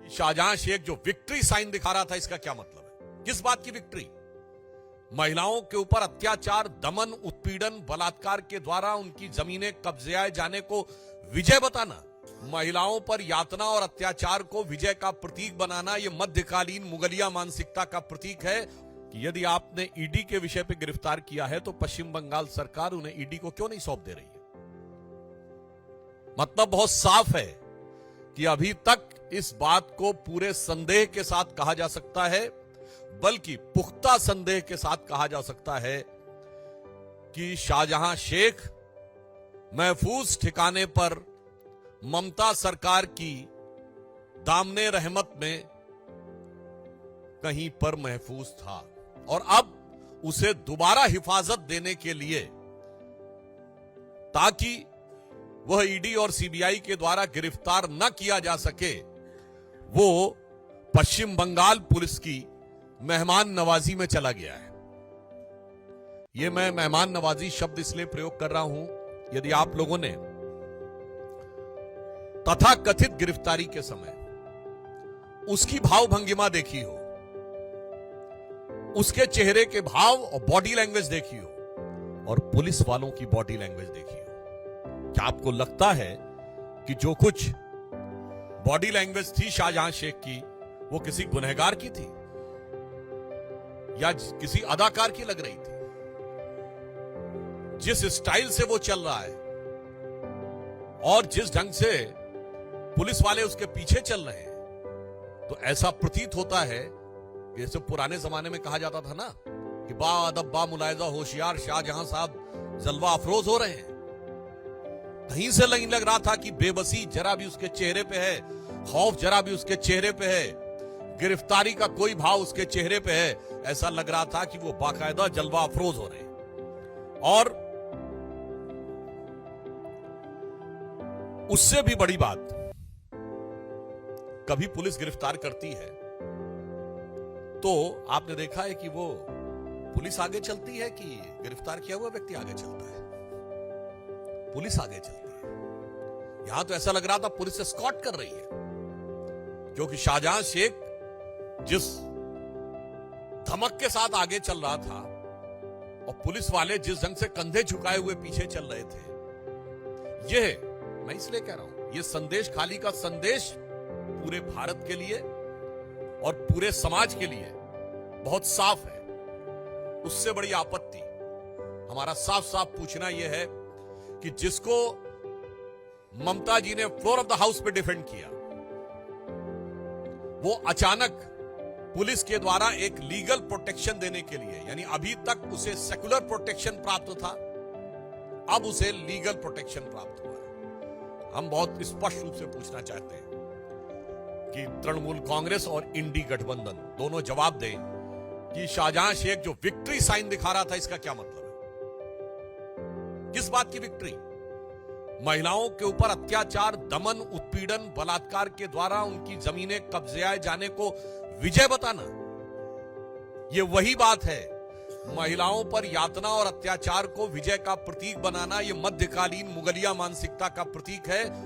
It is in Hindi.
शाहजहां शेख जो विक्ट्री साइन दिखा रहा था, इसका क्या मतलब है? किस बात की विक्ट्री? महिलाओं के ऊपर अत्याचार, दमन, उत्पीड़न, बलात्कार के द्वारा उनकी जमीनें कब्जे जाने को विजय बताना, महिलाओं पर यातना और अत्याचार को विजय का प्रतीक बनाना, यह मध्यकालीन मुगलिया मानसिकता का प्रतीक है कि यदि आपने ईडी के विषय पर गिरफ्तार किया है तो पश्चिम बंगाल सरकार उन्हें ईडी को क्यों नहीं सौंप दे रही है? मतलब बहुत साफ है कि अभी तक इस बात को पूरे संदेह के साथ कहा जा सकता है, बल्कि पुख्ता संदेह के साथ कहा जा सकता है कि शाहजहां शेख महफूज ठिकाने पर ममता सरकार की दामने रहमत में कहीं पर महफूज था और अब उसे दोबारा हिफाजत देने के लिए, ताकि वह ईडी और सीबीआई के द्वारा गिरफ्तार न किया जा सके, वो पश्चिम बंगाल पुलिस की मेहमान नवाजी में चला गया है। यह मैं मेहमान नवाजी शब्द इसलिए प्रयोग कर रहा हूं, यदि आप लोगों ने तथाकथित गिरफ्तारी के समय उसकी भाव भंगिमा देखी हो, उसके चेहरे के भाव और बॉडी लैंग्वेज देखी हो, और पुलिस वालों की बॉडी लैंग्वेज देखी हो, क्या आपको लगता है कि जो कुछ बॉडी लैंग्वेज थी शाहजहां शेख की, वो किसी गुनहगार की थी या किसी अदाकार की लग रही थी? जिस स्टाइल से वो चल रहा है और जिस ढंग से पुलिस वाले उसके पीछे चल रहे हैं, तो ऐसा प्रतीत होता है जैसे पुराने जमाने में कहा जाता था ना कि बा अदब बा मुलायजा होशियार शाहजहां साहब जलवा अफरोज हो रहे हैं। कहीं से नहीं लग रहा था कि बेबसी जरा भी उसके चेहरे पे है, खौफ जरा भी उसके चेहरे पे है, गिरफ्तारी का कोई भाव उसके चेहरे पे है। ऐसा लग रहा था कि वो बाकायदा जलवा अफरोज हो रहे हैं। और उससे भी बड़ी बात, कभी पुलिस गिरफ्तार करती है तो आपने देखा है कि वो पुलिस आगे चलती है कि गिरफ्तार किया हुआ व्यक्ति आगे चलता है? पुलिस आगे चलती है। यहां तो ऐसा लग रहा था पुलिस एस्कॉर्ट कर रही है, क्योंकि शाहजहां शेख जिस धमक के साथ आगे चल रहा था और पुलिस वाले जिस ढंग से कंधे झुकाए हुए पीछे चल रहे थे, यह मैं इसलिए कह रहा हूं, यह संदेश खाली का संदेश पूरे भारत के लिए और पूरे समाज के लिए बहुत साफ है। उससे बड़ी आपत्ति हमारा साफ साफ पूछना यह है कि जिसको ममता जी ने फ्लोर ऑफ द हाउस पे डिफेंड किया, वो अचानक पुलिस के द्वारा एक लीगल प्रोटेक्शन देने के लिए, यानी अभी तक उसे सेकुलर प्रोटेक्शन प्राप्त था, अब उसे लीगल प्रोटेक्शन प्राप्त हुआ है। हम बहुत स्पष्ट रूप से पूछना चाहते हैं कि तृणमूल कांग्रेस और इंडी गठबंधन दोनों जवाब दें कि शाहजहां शेख जो विक्ट्री साइन दिखा रहा था, इसका क्या मतलब है? किस बात की विक्ट्री? महिलाओं के ऊपर अत्याचार, दमन, उत्पीड़न, बलात्कार के द्वारा उनकी जमीनें कब्जे जाने को विजय बताना, यह वही बात है। महिलाओं पर यातना और अत्याचार को विजय का प्रतीक बनाना, यह मध्यकालीन मुगलिया मानसिकता का प्रतीक है।